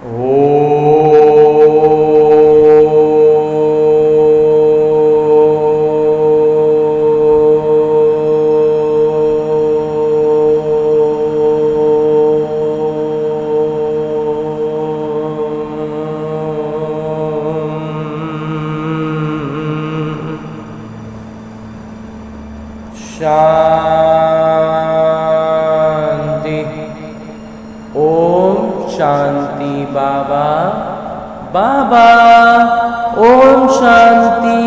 शांति। ओम शांति। बाबा बाबा ओम शांति।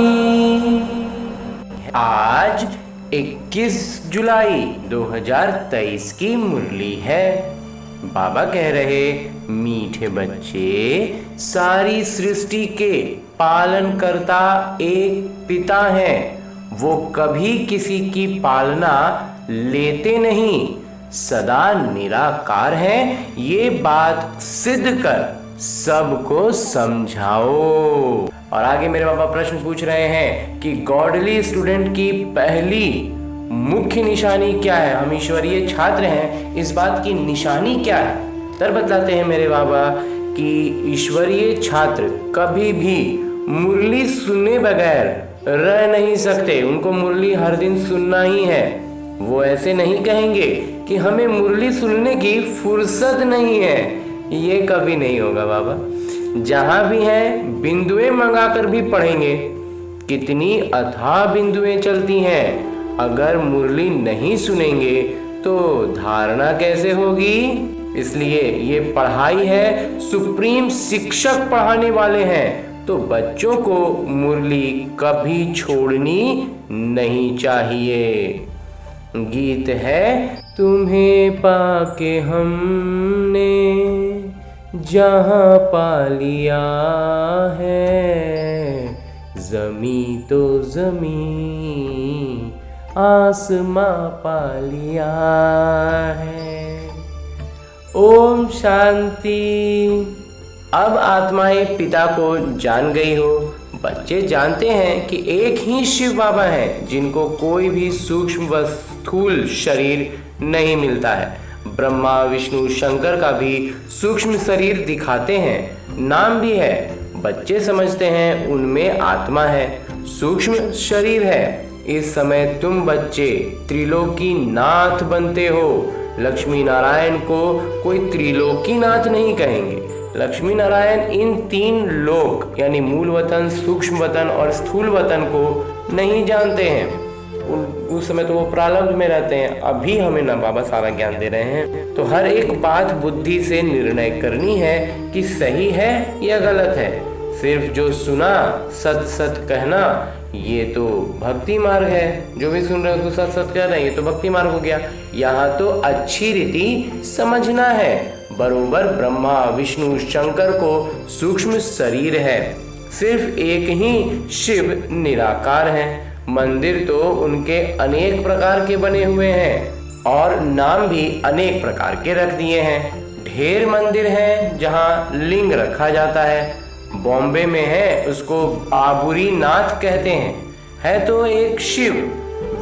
आज 21 जुलाई 2023 की मुरली है। बाबा कह रहे, मीठे बच्चे, सारी सृष्टि के पालनकर्ता एक पिता हैं। वो कभी किसी की पालना लेते नहीं, सदा निराकार हैं। ये बात सिद्ध कर सबको समझाओ। और आगे मेरे पापा प्रश्न पूछ रहे हैं कि गॉडली स्टूडेंट की पहली मुख्य निशानी क्या है। हम ईश्वरीय छात्र हैं, इस बात की निशानी क्या है। तर बतलाते हैं मेरे बाबा कि ईश्वरीय छात्र कभी भी मुरली सुने बगैर रह नहीं सकते। उनको मुरली हर दिन सुनना ही है। वो ऐसे नहीं कहेंगे कि हमें मुरली सुनने की फुर्सत नहीं है। ये कभी नहीं होगा बाबा। जहां भी हैं बिंदुएं मंगाकर भी पढ़ेंगे। कितनी अथाह बिंदुएं चलती हैं। अगर मुरली नहीं सुनेंगे तो धारणा कैसे होगी। इसलिए ये पढ़ाई है, सुप्रीम शिक्षक पढ़ाने वाले हैं, तो बच्चों को मुरली कभी छोड़नी नहीं चाहिए। गीत है, तुम्हें पाके हमने जहां पा लिया है, जमी तो जमी आसमां पा लिया है। ओम शांति। अब आत्माएं पिता को जान गई हो। बच्चे जानते हैं कि एक ही शिव बाबा हैं, जिनको कोई भी सूक्ष्म व स्थूल शरीर नहीं मिलता है। ब्रह्मा विष्णु शंकर का भी सूक्ष्म शरीर दिखाते हैं, नाम भी है। बच्चे समझते हैं उनमें आत्मा है, सूक्ष्म शरीर है। इस समय तुम बच्चे त्रिलोकी नाथ बनते हो। लक्ष्मी नारायण को कोई त्रिलोकी नाथ नहीं कहेंगे। लक्ष्मी नारायण इन तीन लोक यानी मूल वतन, सूक्ष्म वतन और स्थूल वतन को नहीं जानते हैं। उस समय तो वो प्रारब्ध में रहते हैं। अभी हमें ना बाबा सारा ज्ञान दे रहे हैं। तो हर एक बात बुद्धि से निर्णय करनी है कि सही है या गलत है। सिर्फ जो सुना सत सत कहना, ये तो भक्ति मार्ग है। जो भी सुन रहे हैं उसको सत सत कह रहे हैं, ये तो भक्ति मार्ग हो गया। यहाँ तो अच्छी रीति समझना है। बरोबर ब्रह्मा विष्णु शंकर को सूक्ष्म शरीर है। सिर्फ एक ही शिव निराकार है। मंदिर तो उनके अनेक प्रकार के बने हुए हैं और नाम भी अनेक प्रकार के रख दिए हैं। ढेर मंदिर हैं जहाँ लिंग रखा जाता है। बॉम्बे में है, उसको बाबुरी नाथ कहते हैं। है तो एक शिव।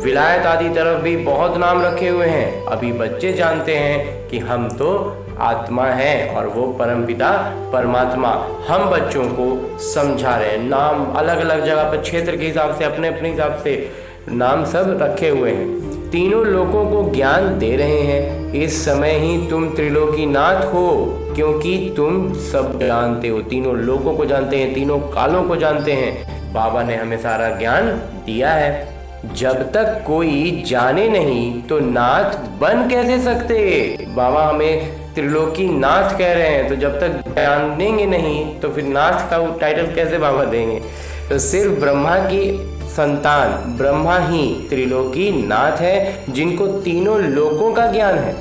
विलायत आदि तरफ भी बहुत नाम रखे हुए हैं। अभी बच्चे जानते हैं कि हम तो आत्मा है और वो परमपिता परमात्मा हम बच्चों को समझा रहे हैं। नाम अलग अलग जगह पर क्षेत्र के हिसाब से अपने अपने हिसाब से नाम सब रखे हुए हैं। तीनों लोगों को ज्ञान दे रहे हैं। इस समय ही तुम त्रिलोकी नाथ हो, क्योंकि तुम सब जानते हो, तीनों लोगों को जानते हैं, तीनों कालों को जानते हैं। बाबा ने हमें सारा ज्ञान दिया है। जब तक कोई जाने नहीं तो नाथ बन कैसे सकते। बाबा हमें त्रिलोकी नाथ कह रहे हैं, तो जब तक ज्ञान देंगे नहीं तो फिर नाथ का टाइटल कैसे बाबा देंगे। तो सिर्फ ब्रह्मा की संतान ब्रह्मा ही त्रिलोकी नाथ है, जिनको तीनों लोकों का ज्ञान है।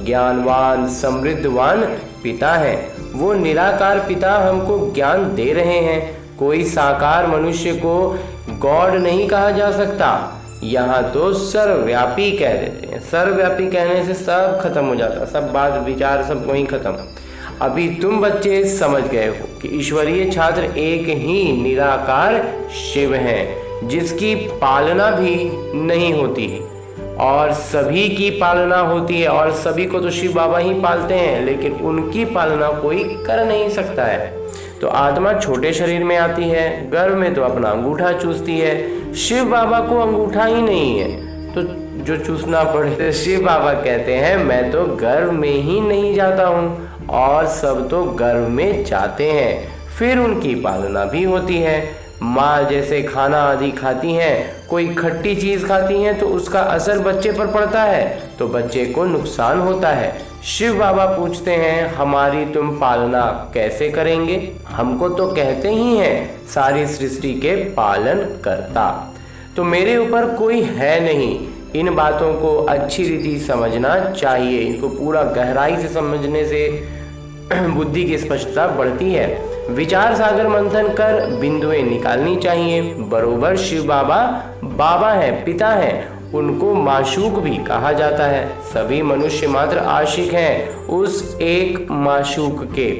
ज्ञानवान समृद्धवान पिता है। वो निराकार पिता हमको ज्ञान दे रहे हैं। कोई साकार मनुष्य को गॉड नहीं कहा जा सकता। यहाँ तो सर्वव्यापी कह देते हैं। सर्वव्यापी कहने से सब खत्म हो जाता, सब बात विचार सब वहीं खत्म। अभी तुम बच्चे समझ गए हो कि ईश्वरीय छात्र एक ही निराकार शिव हैं, जिसकी पालना भी नहीं होती है। और सभी की पालना होती है, और सभी को तो शिव बाबा ही पालते हैं, लेकिन उनकी पालना कोई कर नहीं सकता है। तो आत्मा छोटे शरीर में आती है, गर्भ में तो अपना अंगूठा चूसती है। शिव बाबा को अंगूठा ही नहीं है तो जो चूसना पड़े। तो शिव बाबा कहते हैं मैं तो गर्भ में ही नहीं जाता हूँ, और सब तो गर्भ में जाते हैं, फिर उनकी पालना भी होती है। माँ जैसे खाना आदि खाती हैं, कोई खट्टी चीज खाती हैं तो उसका असर बच्चे पर पड़ता है, तो बच्चे को नुकसान होता है। शिव बाबा पूछते हैं हमारी तुम पालना कैसे करेंगे? हमको तो कहते ही हैं सारी सृष्टि के पालन करता, तो मेरे ऊपर कोई है नहीं। इन बातों को अच्छी रीति समझना चाहिए। इनको पूरा गहराई से समझने से बुद्धि की स्पष्टता बढ़ती है। विचार सागर मंथन कर बिंदुएं निकालनी चाहिए। बरोबर शिव बाबा बाबा है, पिता है, उनको माशूक भी कहा जाता है। सभी मनुष्य मात्र आशिक हैं उस एक माशूक के।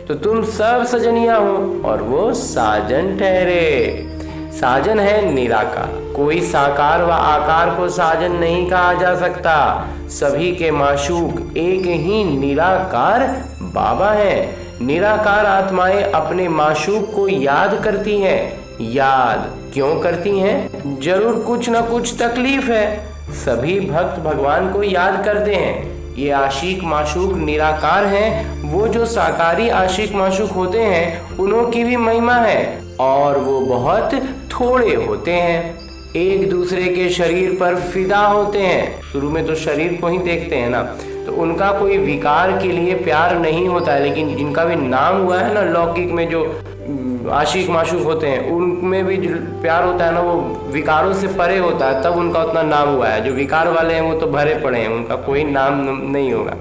तो तुम सब सजनिया हो और वो साजन ठहरे। साजन है निराकार, कोई साकार व आकार को साजन नहीं कहा जा सकता। सभी के माशूक एक ही निराकार बाबा है। निराकार आत्माएं अपने माशूक को याद करती हैं। याद क्यों करती हैं? जरूर कुछ न कुछ तकलीफ है। सभी भक्त भगवान को याद करते हैं। ये आशिक माशूक निराकार हैं। वो जो साकारी आशिक माशूक होते हैं उन्हों की भी महिमा है, और वो बहुत थोड़े होते हैं। एक दूसरे के शरीर पर फिदा होते हैं। शुरू में तो शरीर को ही देखते हैं ना, तो उनका कोई विकार के लिए प्यार नहीं होता है। लेकिन जिनका भी नाम हुआ है ना, लौकिक में जो आशिक माशूक होते हैं उनमें भी जो प्यार होता है ना, वो विकारों से परे होता है, तब उनका उतना नाम हुआ है। जो विकार वाले हैं वो तो भरे पड़े हैं, उनका कोई नाम नहीं होगा।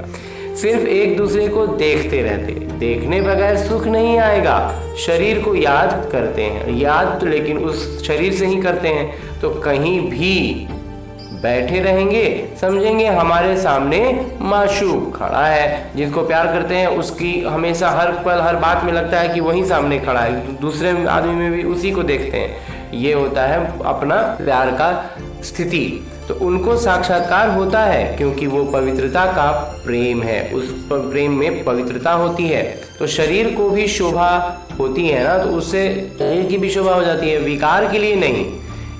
सिर्फ एक दूसरे को देखते रहते, देखने बगैर सुख नहीं आएगा। शरीर को याद करते हैं, याद तो लेकिन उस शरीर से ही करते हैं। तो कहीं भी बैठे रहेंगे समझेंगे हमारे सामने माशूक खड़ा है। जिसको प्यार करते हैं उसकी हमेशा हर पल हर बात में लगता है कि वही सामने खड़ा है। दूसरे आदमी में भी उसी को देखते हैं। ये होता है अपना प्यार का स्थिति। तो उनको साक्षात्कार होता है क्योंकि वो पवित्रता का प्रेम है। उस प्रेम में पवित्रता होती है। तो शरीर को भी शोभा होती है ना, तो उससे शरीर की भी शोभा हो जाती है, विकार के लिए नहीं।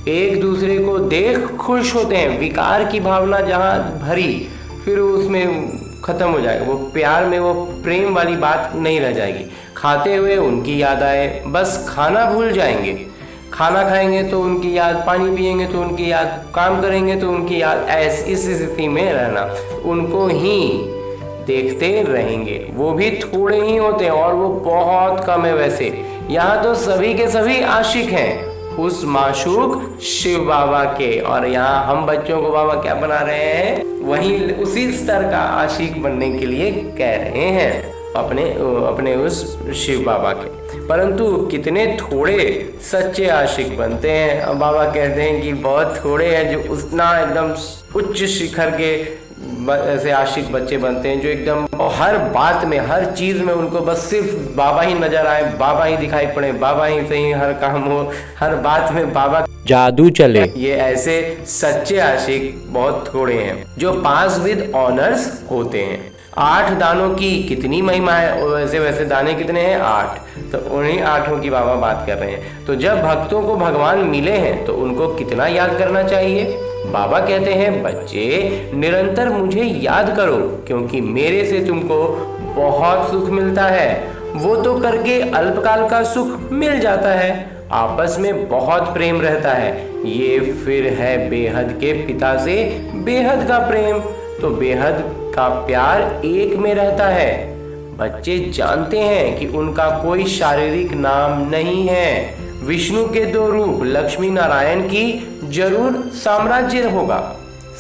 एक दूसरे को देख खुश होते हैं। विकार की भावना जहाँ भरी फिर उसमें खत्म हो जाएगा। वो प्यार में वो प्रेम वाली बात नहीं रह जाएगी। खाते हुए उनकी याद आए, बस खाना भूल जाएंगे। खाना खाएंगे तो उनकी याद, पानी पिएंगे तो उनकी याद, काम करेंगे तो उनकी याद। इस स्थिति में रहना, उनको ही देखते रहेंगे। वो भी थोड़े ही होते हैं और वो बहुत कम है। वैसे यहाँ तो सभी के सभी आशिक हैं उस माशूक शिव बाबा के, और यहाँ हम बच्चों को बाबा क्या बना रहे हैं? वही उसी स्तर का आशिक बनने के लिए कह रहे हैं अपने उस शिव बाबा के। परंतु कितने थोड़े सच्चे आशिक बनते हैं। अब बाबा कहते हैं कि बहुत थोड़े हैं जो उतना एकदम उच्च शिखर के ऐसे आशिक बच्चे बनते हैं, जो एकदम हर बात में हर चीज में उनको बस सिर्फ बाबा ही नजर आए, बाबा ही दिखाई पड़े, बाबा ही से ही हर काम हो, हर बात में बाबा जादू चले। ये ऐसे सच्चे आशिक बहुत थोड़े हैं जो पास विद ऑनर्स होते हैं। 8 दानों की कितनी महिमा है। वैसे दाने कितने हैं? 8। तो उन्हीं 8 की बाबा बात कर रहे हैं। तो जब भक्तों को भगवान मिले हैं तो उनको कितना याद करना चाहिए? बाबा कहते हैं बच्चे निरंतर मुझे याद करो, क्योंकि मेरे से तुमको बहुत सुख मिलता है। वो तो करके अल्पकाल का सुख मिल जाता है, आपस में बहुत प्रेम रहता है। ये फिर है बेहद के पिता से बेहद का प्रेम। तो बेहद का प्यार एक में रहता है। बच्चे जानते हैं कि उनका कोई शारीरिक नाम नहीं है। विष्णु के 2 रूप लक्ष्मी नारायण की जरूर साम्राज्य होगा।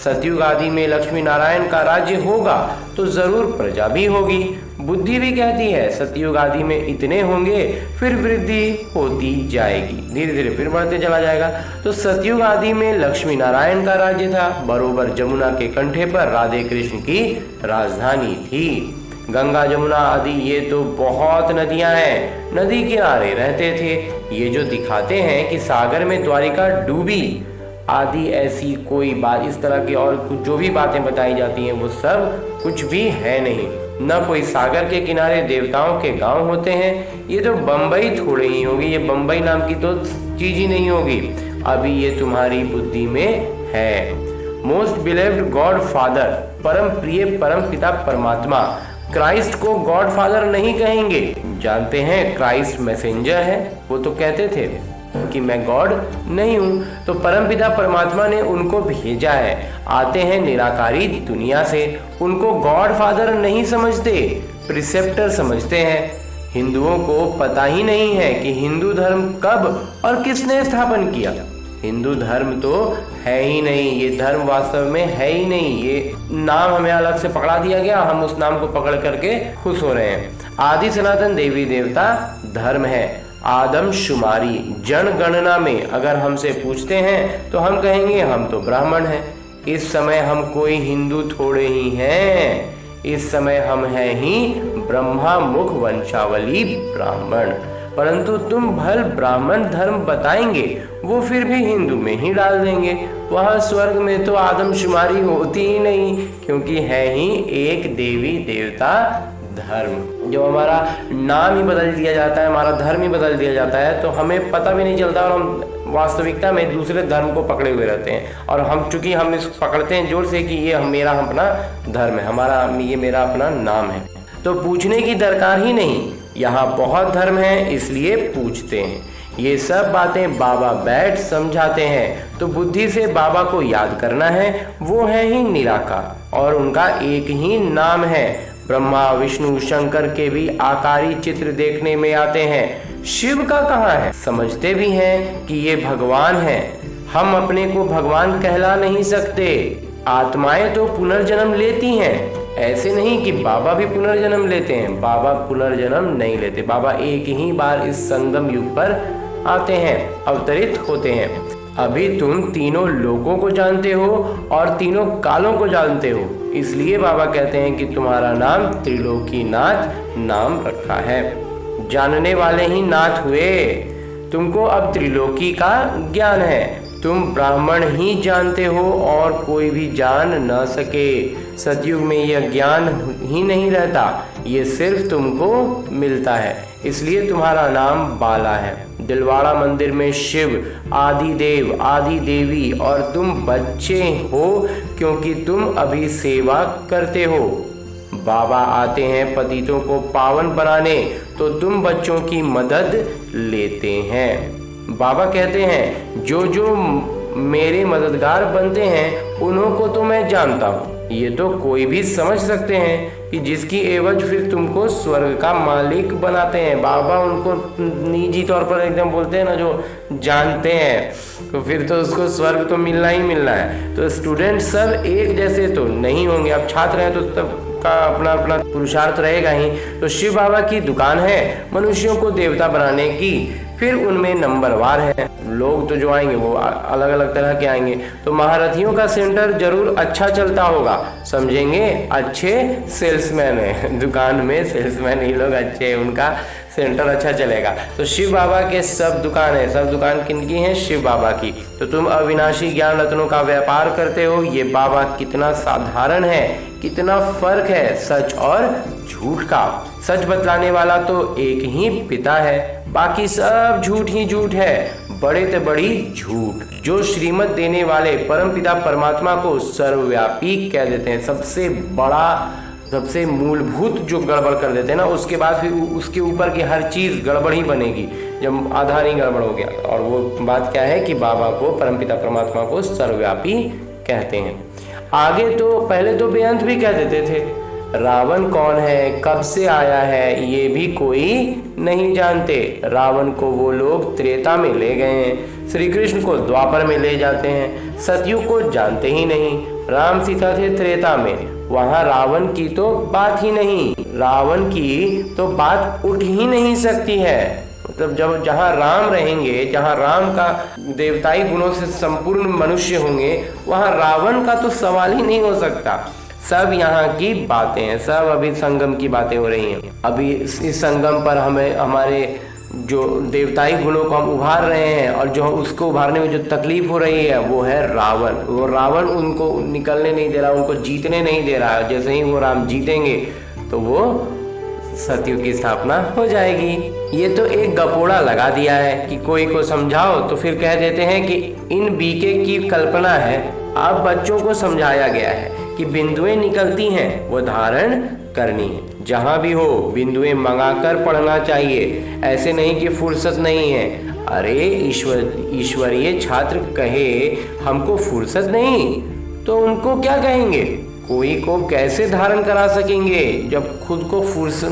सतयुग आदि में लक्ष्मी नारायण का राज्य होगा तो जरूर प्रजा भी होगी। बुद्धि भी कहती है सतयुग आदि में इतने होंगे, फिर वृद्धि होती जाएगी, धीरे धीरे फिर बढ़ते चला जाएगा। तो सतयुग आदि में लक्ष्मी नारायण का राज्य था। बरोबर जमुना के कंठे पर राधे कृष्ण की राजधानी थी। गंगा जमुना आदि ये तो बहुत नदियां हैं, नदी किनारे रहते थे। ये जो दिखाते हैं कि सागर में द्वारिका डूबी, आदि ऐसी कोई बात, इस तरह की और जो भी बातें बताई जाती हैं वो सब कुछ भी है नहीं। न कोई सागर के किनारे देवताओं के गांव होते हैं। ये तो बम्बई थोड़े ही होगी, ये बम्बई नाम की तो चीज ही नहीं होगी। अभी ये तुम्हारी बुद्धि में है। मोस्ट बिलीव्ड गॉड फादर, परम प्रिय परम पिता परमात्मा। क्राइस्ट को गॉड फादर नहीं कहेंगे, जानते हैं क्राइस्ट मैसेंजर है। वो तो कहते थे कि मैं गॉड नहीं हूँ, तो परमपिता परमात्मा ने उनको भेजा है। आते हैं निराकारी दुनिया से, उनको गॉड फादर नहीं समझते, प्रिसेप्टर समझते हैं। हिंदुओं को पता ही नहीं है कि हिंदू धर्म कब और किसने स्थापन किया। हिंदू धर्म तो है ही नहीं, ये धर्म वास्तव में है ही नहीं। ये नाम हमें अलग से पकड़ा दिया गया, हम उस नाम को पकड़ करके खुश हो रहे हैं। आदि सनातन देवी देवता धर्म है। आदमशुमारी जनगणना में अगर हमसे पूछते हैं तो हम कहेंगे हम तो ब्राह्मण हैं। इस समय हम कोई हिंदू थोड़े ही हैं, इस समय हम हैं ही ब्रह्मा मुख वंशावली ब्राह्मण। परंतु तुम भल ब्राह्मण धर्म बताएंगे, वो फिर भी हिंदू में ही डाल देंगे। वहाँ स्वर्ग में तो आदमशुमारी होती ही नहीं, क्योंकि है ही एक देवी देवता धर्म। जो हमारा नाम ही बदल दिया जाता है, हमारा धर्म ही बदल दिया जाता है, तो हमें पता भी नहीं चलता और हम वास्तविकता में दूसरे धर्म को पकड़े हुए रहते हैं। और हम चूंकि हम इसको पकड़ते हैं जोर से कि ये मेरा अपना धर्म है, ये मेरा अपना नाम है, तो पूछने की दरकार ही नहीं। यहाँ बहुत धर्म है इसलिए पूछते हैं। ये सब बातें बाबा बैठ समझाते हैं, तो बुद्धि से बाबा को याद करना है। वो है ही निराकार और उनका एक ही नाम है। ब्रह्मा विष्णु शंकर के भी आकारी चित्र देखने में आते हैं। शिव का कहाँ है? समझते भी हैं कि ये भगवान है। हम अपने को भगवान कहला नहीं सकते। आत्माएं तो पुनर्जन्म लेती हैं, ऐसे नहीं कि बाबा भी पुनर्जन्म लेते हैं। बाबा पुनर्जन्म नहीं लेते। बाबा एक ही बार इस संगम युग पर आते हैं, अवतरित होते हैं। अभी तुम तीनों लोगों को जानते हो और तीनों कालों को जानते हो, इसलिए बाबा कहते हैं कि तुम्हारा नाम त्रिलोकीनाथ नाम रखा है। जानने वाले ही नाथ हुए। तुमको अब त्रिलोकी का ज्ञान है। तुम ब्राह्मण ही जानते हो और कोई भी जान न सके। सतयुग में यह ज्ञान ही नहीं रहता, ये सिर्फ तुमको मिलता है, इसलिए तुम्हारा नाम बाला है। दिलवाड़ा मंदिर में शिव आदि देव आदि देवी और तुम बच्चे हो, क्योंकि तुम अभी सेवा करते हो। बाबा आते हैं पतितों को पावन बनाने, तो तुम बच्चों की मदद लेते हैं। बाबा कहते हैं जो जो मेरे मददगार बनते हैं उन्हों को तो मैं जानता हूँ। ये तो कोई भी समझ सकते हैं कि जिसकी एवज फिर तुमको स्वर्ग का मालिक बनाते हैं। बाबा उनको निजी तौर पर एकदम बोलते हैं ना, जो जानते हैं, तो फिर तो उसको स्वर्ग तो मिलना ही मिलना है। तो स्टूडेंट सब एक जैसे तो नहीं होंगे। अब छात्र हैं तो सब का अपना अपना पुरुषार्थ रहेगा ही। तो शिव बाबा की दुकान है मनुष्यों को देवता बनाने की। फिर उनमें नंबरवार है लोग, तो जो आएंगे वो अलग अलग तरह के आएंगे। तो महारथियों का सेंटर जरूर अच्छा चलता होगा, समझेंगे अच्छे सेल्समैन है। दुकान में सेल्समैन ही लोग अच्छे हैं, उनका सेंटर अच्छा चलेगा। तो शिव बाबा के सब दुकान है। सब दुकान किनकी है? शिव बाबा की। तो तुम अविनाशी ज्ञान रत्नों का व्यापार करते हो। ये बाबा कितना साधारण है, कितना फर्क है सच और झूठ का। सच बतलाने वाला तो एक ही पिता है, बाकी सब झूठ ही झूठ है, बड़े ते बड़ी झूठ। जो श्रीमत देने वाले परम पिता परमात्मा को सर्वव्यापी कह देते हैं, सबसे बड़ा सबसे मूलभूत जो गड़बड़ कर देते हैं ना, उसके बाद फिर उसके ऊपर की हर चीज़ गड़बड़ ही बनेगी जब आधार ही गड़बड़ हो गया। और वो बात क्या है कि बाबा को परमपिता परमात्मा को सर्वव्यापी कहते हैं। आगे तो पहले तो बेअंत भी कह देते थे। रावण कौन है, कब से आया है, ये भी कोई नहीं जानते। रावण को वो लोग त्रेता में ले गए हैं, श्री कृष्ण को द्वापर में ले जाते हैं। सतयुग को जानते ही नहीं। राम सीता थे त्रेता में, वहाँ रावण की तो बात ही नहीं। रावण की तो बात उठ ही नहीं सकती है। मतलब जब जहाँ राम रहेंगे, जहाँ राम का देवताई गुणों से संपूर्ण मनुष्य होंगे, वहाँ रावण का तो सवाल ही नहीं हो सकता। सब यहाँ की बातें हैं, सब अभी संगम की बातें हो रही हैं। अभी इस संगम पर हमें हमारे जो देवताई गुणों को हम उभार रहे हैं और जो उसको उभारने में जो तकलीफ हो रही है वो है रावण। वो रावण उनको निकलने नहीं दे रहा, उनको जीतने नहीं दे रहा। जैसे ही वो राम जीतेंगे तो वो सतयुग की स्थापना हो जाएगी। ये तो एक गपोड़ा लगा दिया है कि कोई को समझाओ तो फिर कह देते हैं कि इन बीके की कल्पना है। अब बच्चों को समझाया गया है कि बिंदुएं निकलती हैं वो धारण करनी है। जहाँ भी हो बिंदुएं मंगाकर पढ़ना चाहिए, ऐसे नहीं कि फुर्सत नहीं है। अरे ईश्वरीय छात्र कहे हमको फुर्सत नहीं तो उनको क्या कहेंगे? कोई को कैसे धारण करा सकेंगे जब खुद को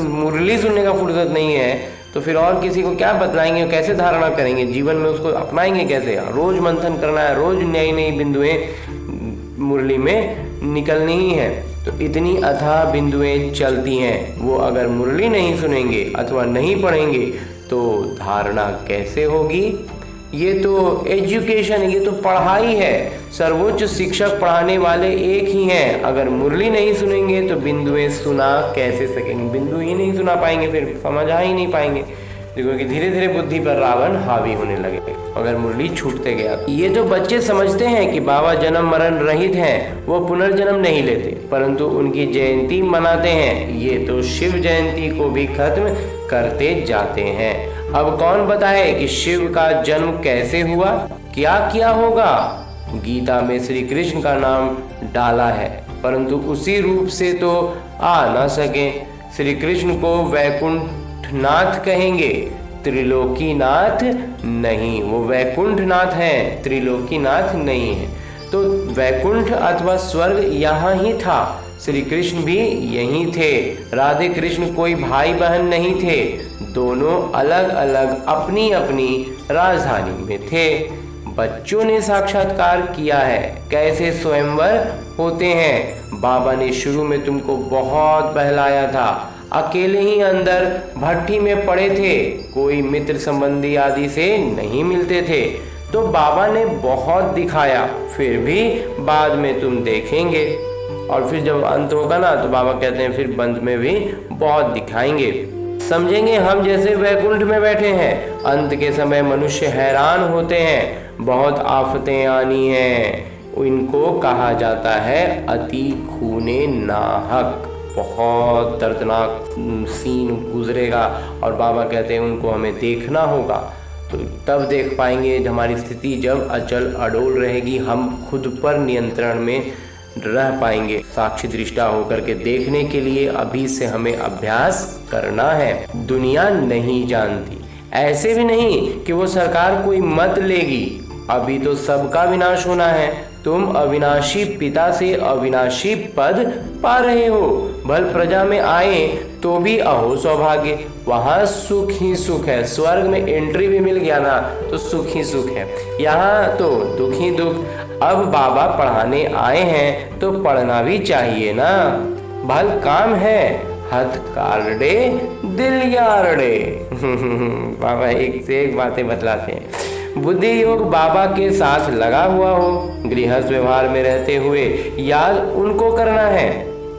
मुरली सुनने का फुर्सत नहीं है तो फिर और किसी को क्या बतलाएंगे, कैसे धारणा करेंगे, जीवन में उसको अपनाएंगे कैसे? रोज मंथन करना है, रोज नई नई बिंदुएं मुरली में निकलनी ही है। तो इतनी अथाह बिंदुएं चलती हैं, वो अगर मुरली नहीं सुनेंगे अथवा नहीं पढ़ेंगे तो धारणा कैसे होगी? ये तो एजुकेशन है, ये तो पढ़ाई है। सर्वोच्च शिक्षक पढ़ाने वाले एक ही हैं। अगर मुरली नहीं सुनेंगे तो बिंदुएं सुना कैसे सकेंगे? बिंदु ही नहीं सुना पाएंगे, फिर समझ आ ही नहीं पाएंगे। देखो कि धीरे धीरे बुद्धि पर रावण हावी होने लगे अगर मुरली छूटते गया। ये तो बच्चे समझते हैं कि बाबा जन्म मरण रहित हैं, वो पुनर्जन्म नहीं लेते, परंतु उनकी जयंती मनाते हैं। ये तो शिव जयंती को भी खत्म करते जाते हैं। अब कौन बताए कि शिव का जन्म कैसे हुआ, क्या किया होगा? गीता में श्री कृष्ण का नाम डाला है, परंतु उसी रूप से तो आ ना सके। श्री कृष्ण को वैकुंठनाथ कहेंगे, त्रिलोकीनाथ नहीं। वो वैकुंठनाथ हैं, त्रिलोकीनाथ नहीं है। तो वैकुंठ अथवा स्वर्ग यहाँ ही था। श्री कृष्ण भी यहीं थे। राधे कृष्ण कोई भाई बहन नहीं थे, दोनों अलग अलग अपनी अपनी राजधानी में थे। बच्चों ने साक्षात्कार किया है कैसे स्वयंवर होते हैं। बाबा ने शुरू में तुमको बहुत बहलाया था, अकेले ही अंदर भट्टी में पड़े थे, कोई मित्र संबंधी आदि से नहीं मिलते थे, तो बाबा ने बहुत दिखाया, फिर भी बाद में तुम देखेंगे। और फिर जब अंत होगा ना तो बाबा कहते हैं फिर बंद में भी बहुत दिखाएंगे। समझेंगे हम जैसे वैकुंठ में बैठे हैं। अंत के समय मनुष्य हैरान होते हैं, बहुत आफतें आनी हैं। इनको कहा जाता है अति खूने नाहक। बहुत दर्दनाक सीन गुजरेगा और बाबा कहते हैं उनको हमें देखना होगा। तो तब देख पाएंगे हमारी स्थिति जब अचल अडोल रहेगी, हम खुद पर नियंत्रण में रह पाएंगे। साक्षी दृष्टा होकर के देखने के लिए अभी से हमें अभ्यास करना है। दुनिया नहीं जानती, ऐसे भी नहीं कि वो सरकार कोई मत लेगी। अभी तो सबका विनाश होना है। तुम अविनाशी पिता से अविनाशी पद पा रहे हो। भल प्रजा में आए तो भी अहो सौभाग्य, वहाँ सुख ही सुख है। स्वर्ग में एंट्री भी मिल गया ना तो सुख ही सुख है, यहाँ तो दुख ही दुख। अब बाबा पढ़ाने आए हैं तो पढ़ना भी चाहिए ना। भल काम है हथ कारडे दिल यारडे। बाबा एक से एक बातें बतलाते हैं। बुद्धि योग बाबा के साथ लगा हुआ हो, गृहस्थ व्यवहार में रहते हुए याद उनको करना है।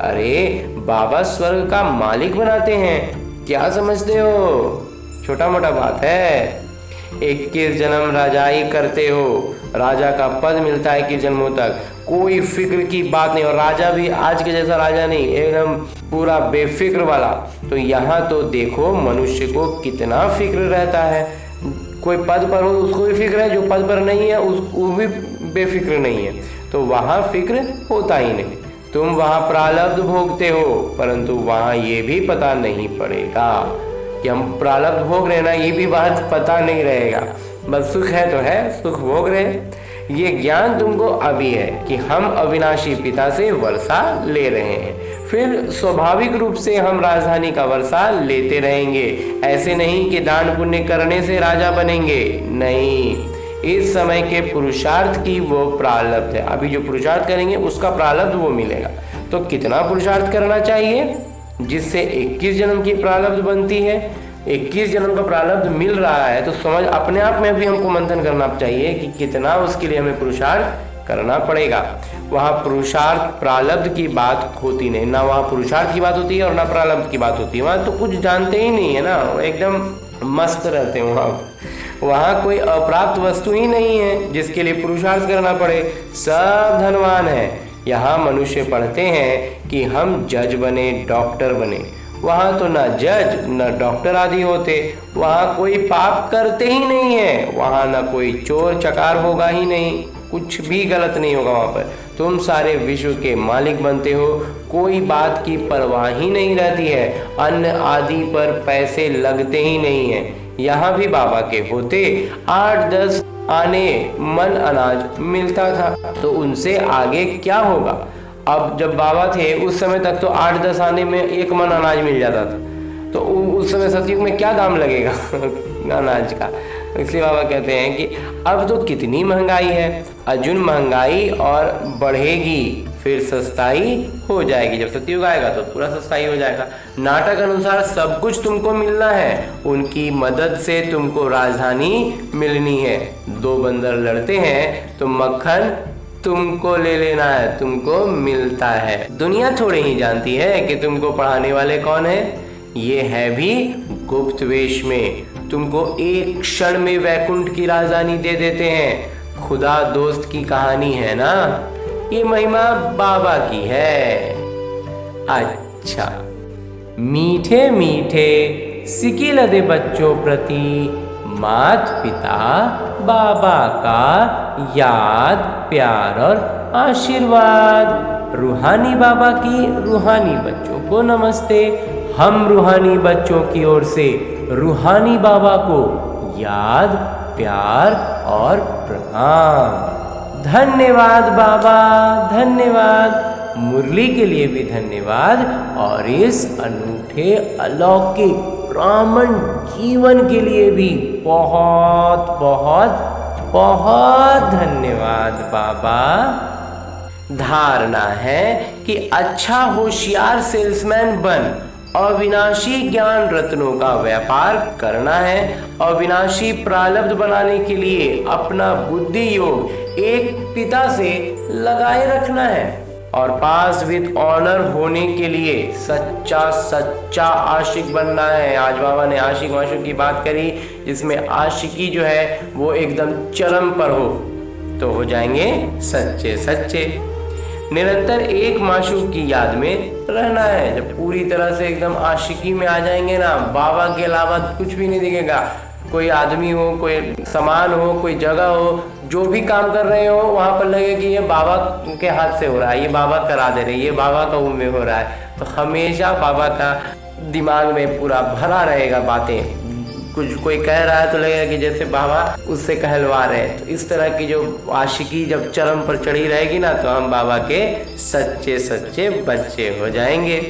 अरे बाबा स्वर्ग का मालिक बनाते हैं, क्या समझते हो? छोटा मोटा बात है। 21 जन्म राजाई करते हो, राजा का पद मिलता है 21 जन्मों तक, कोई फिक्र की बात नहीं। और राजा भी आज के जैसा राजा नहीं, एकदम पूरा बेफिक्र वाला। तो यहाँ तो देखो मनुष्य को कितना फिक्र रहता है। कोई पद पर हो उसको भी फिक्र है, जो पद पर नहीं है वो भी बेफिक्र नहीं है। तो वहाँ फिक्र होता ही नहीं। तुम वहाँ प्रारब्ध भोगते हो, परंतु वहाँ ये भी पता नहीं पड़ेगा कि हम प्रारब्ध भोग रहे ना, ये भी बात पता नहीं रहेगा। बस सुख है तो है, सुख भोग रहे। ये ज्ञान तुमको अभी है कि हम अविनाशी पिता से वर्षा ले रहे हैं, फिर स्वाभाविक रूप से हम राजधानी का वर्षा लेते रहेंगे। ऐसे नहीं कि दान पुण्य करने से राजा बनेंगे, नहीं। इस समय के पुरुषार्थ की वो प्रारब्ध है। अभी जो पुरुषार्थ करेंगे उसका प्रारब्ध वो मिलेगा। तो कितना पुरुषार्थ करना चाहिए जिससे 21 जन्म की प्रारब्ध बनती है। 21 जन्म का प्रारब्ध मिल रहा है तो समझ अपने आप में भी हमको मंथन करना चाहिए कि कितना उसके लिए हमें पुरुषार्थ करना पड़ेगा। वहाँ पुरुषार्थ प्रारब्ध की बात होती नहीं, ना वहाँ पुरुषार्थ की बात होती है और ना प्रारब्ध की बात होती है। वहाँ तो कुछ जानते ही नहीं है ना, एकदम मस्त रहते हैं वहाँ कोई अप्राप्त वस्तु ही नहीं है जिसके लिए पुरुषार्थ करना पड़े, सब धनवान है। यहाँ मनुष्य पढ़ते हैं कि हम जज बने, डॉक्टर बने, वहाँ तो ना जज न डॉक्टर आदि होते, वहाँ कोई पाप करते ही नहीं है, वहाँ ना कोई चोर चकार होगा ही नहीं, कुछ भी गलत नहीं होगा वहाँ पर। तुम सारे विश्व के मालिक बनते हो, कोई बात की परवाह ही नहीं रहती है, अन्न आदि पर पैसे लगते ही नहीं है। यहाँ भी बाबा के होते 8-10 आने मन अनाज मिलता था, तो उनसे आगे क्या होगा। अब जब बाबा थे उस समय तक तो 8-10 आने में 1 मन अनाज मिल जाता था, तो उस समय सतयुग में क्या दाम लगेगा अनाज का। इसलिए बाबा कहते हैं कि अब तो कितनी महंगाई है, अर्जुन महंगाई और बढ़ेगी, फिर सस्ताई हो जाएगी। जब सतयुग आएगा तो पूरा सस्ताई हो जाएगा। नाटक अनुसार सब कुछ तुमको मिलना है, उनकी मदद से तुमको राजधानी मिलनी है। 2 बंदर लड़ते हैं तो मक्खन तुमको ले लेना है, तुमको मिलता है। दुनिया थोड़ी ही जानती है कि तुमको पढ़ाने वाले कौन है, ये है भी गुप्त वेश में। तुमको एक क्षण में वैकुंठ की राजधानी दे देते हैं। खुदा दोस्त की कहानी है ना, ये महिमा बाबा की है। अच्छा, मीठे मीठे सिकिलदे बच्चों प्रति मात पिता बाबा का याद, प्यार और आशीर्वाद। रूहानी बाबा की रूहानी बच्चों को नमस्ते। हम रूहानी बच्चों की ओर से रूहानी बाबा को याद, प्यार और प्रणाम। धन्यवाद बाबा, धन्यवाद। मुरली के लिए भी धन्यवाद और इस अनूठे अलौकिक ब्राह्मण जीवन के लिए भी बहुत बहुत बहुत धन्यवाद बाबा। धारणा है कि अच्छा होशियार सेल्समैन बन अविनाशी ज्ञान रत्नों का व्यापार करना है। अविनाशी प्रारब्ध बनाने के लिए अपना बुद्धि योग एक पिता से लगाए रखना है और पास विद ऑनर होने के लिए सच्चा सच्चा आशिक बनना है। आज बाबा ने आशिक माशूक की बात करी, जिसमें आशिकी जो है वो एकदम चरम पर हो, तो हो जाएंगे सच्चे सच्चे। निरंतर एक माशूक की याद में रहना है। जब पूरी तरह से एकदम आशिकी में आ जाएंगे ना, बाबा के अलावा कुछ भी नहीं दिखेगा। कोई आदमी हो, कोई सामान हो, कोई जगह हो, जो भी काम कर रहे हो वहाँ पर लगे कि ये बाबा के हाथ से हो रहा है, ये बाबा करा दे रहे, ये बाबा का में हो रहा है। तो हमेशा बाबा का दिमाग में पूरा भरा रहेगा बातें। कुछ कोई कह रहा है तो लगेगा कि जैसे बाबा उससे कहलवा रहे हैं। तो इस तरह की जो आशिकी जब चरम पर चढ़ी रहेगी ना, तो हम बाबा के सच्चे सच्चे बच्चे हो जाएंगे।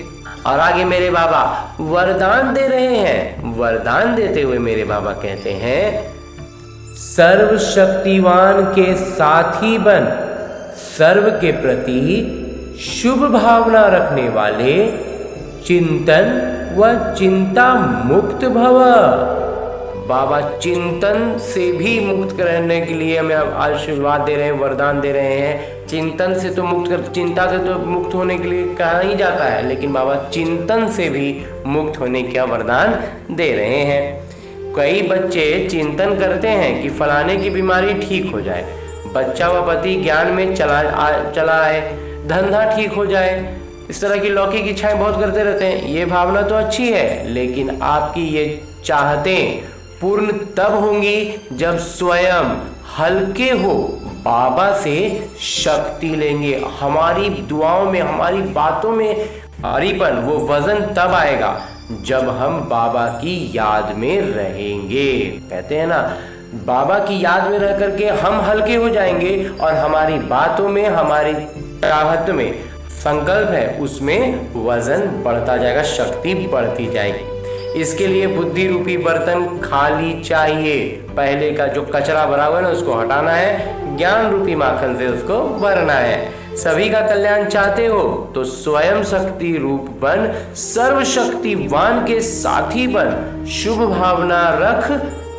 और आगे मेरे बाबा वरदान दे रहे हैं। वरदान देते हुए मेरे बाबा कहते हैं, सर्वशक्तिवान के साथी बन, सर्व के प्रति शुभ भावना रखने वाले, चिंतन व चिंता मुक्त भव। बाबा चिंतन से भी मुक्त करने के लिए हमें आशीर्वाद दे रहे हैं, वरदान दे रहे हैं। चिंतन से तो मुक्त कर, चिंता से तो मुक्त होने के लिए कहा ही जाता है, लेकिन बाबा चिंतन से भी मुक्त होने का वरदान दे रहे हैं। कई बच्चे चिंतन करते हैं कि फलाने की बीमारी ठीक हो जाए, बच्चा व पति ज्ञान में चला आए, धंधा ठीक हो जाए, इस तरह की लौकिक इच्छाएं बहुत करते रहते हैं। ये भावना तो अच्छी है, लेकिन आपकी ये चाहतें पूर्ण तब होंगी जब स्वयं हल्के हो, बाबा से शक्ति लेंगे। हमारी दुआओं में, हमारी बातों में भारीपन, वो वजन तब आएगा जब हम बाबा की याद में रहेंगे। कहते हैं ना, बाबा की याद में रह करके हम हल्के हो जाएंगे और हमारी बातों में, हमारी चाहत में, संकल्प है उसमें वजन बढ़ता जाएगा, शक्ति बढ़ती जाएगी। इसके लिए बुद्धि रूपी बर्तन खाली चाहिए। पहले का जो कचरा भरा हुआ है ना, उसको हटाना है, ज्ञान रूपी माखन से उसको भरना है। सभी का कल्याण चाहते हो तो स्वयं शक्ति रूप बन, सर्वशक्तिवान के साथी बन, शुभ भावना रख,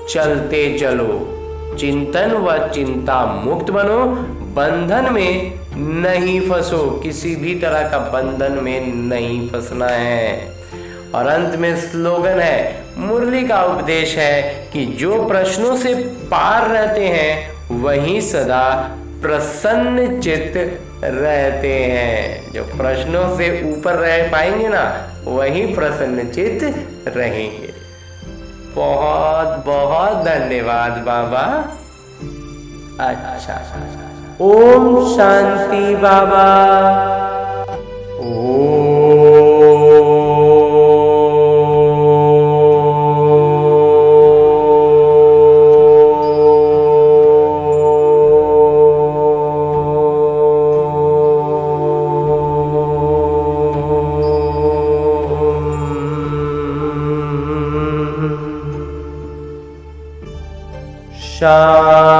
चलते चलो। चिंतन व चिंता मुक्त बनो, बंधन में नहीं फंसो, किसी भी तरह का बंधन में नहीं फंसना है। और अंत में स्लोगन है, मुरली का उपदेश है कि जो प्रश्नों से पार रहते हैं वही सदा प्रसन्न चित्त रहते हैं। जो प्रश्नों से ऊपर रह पाएंगे ना वही प्रसन्न चित्त रहेंगे। बहुत बहुत धन्यवाद बाबा। अच्छा, ओम शांति बाबा। शांति।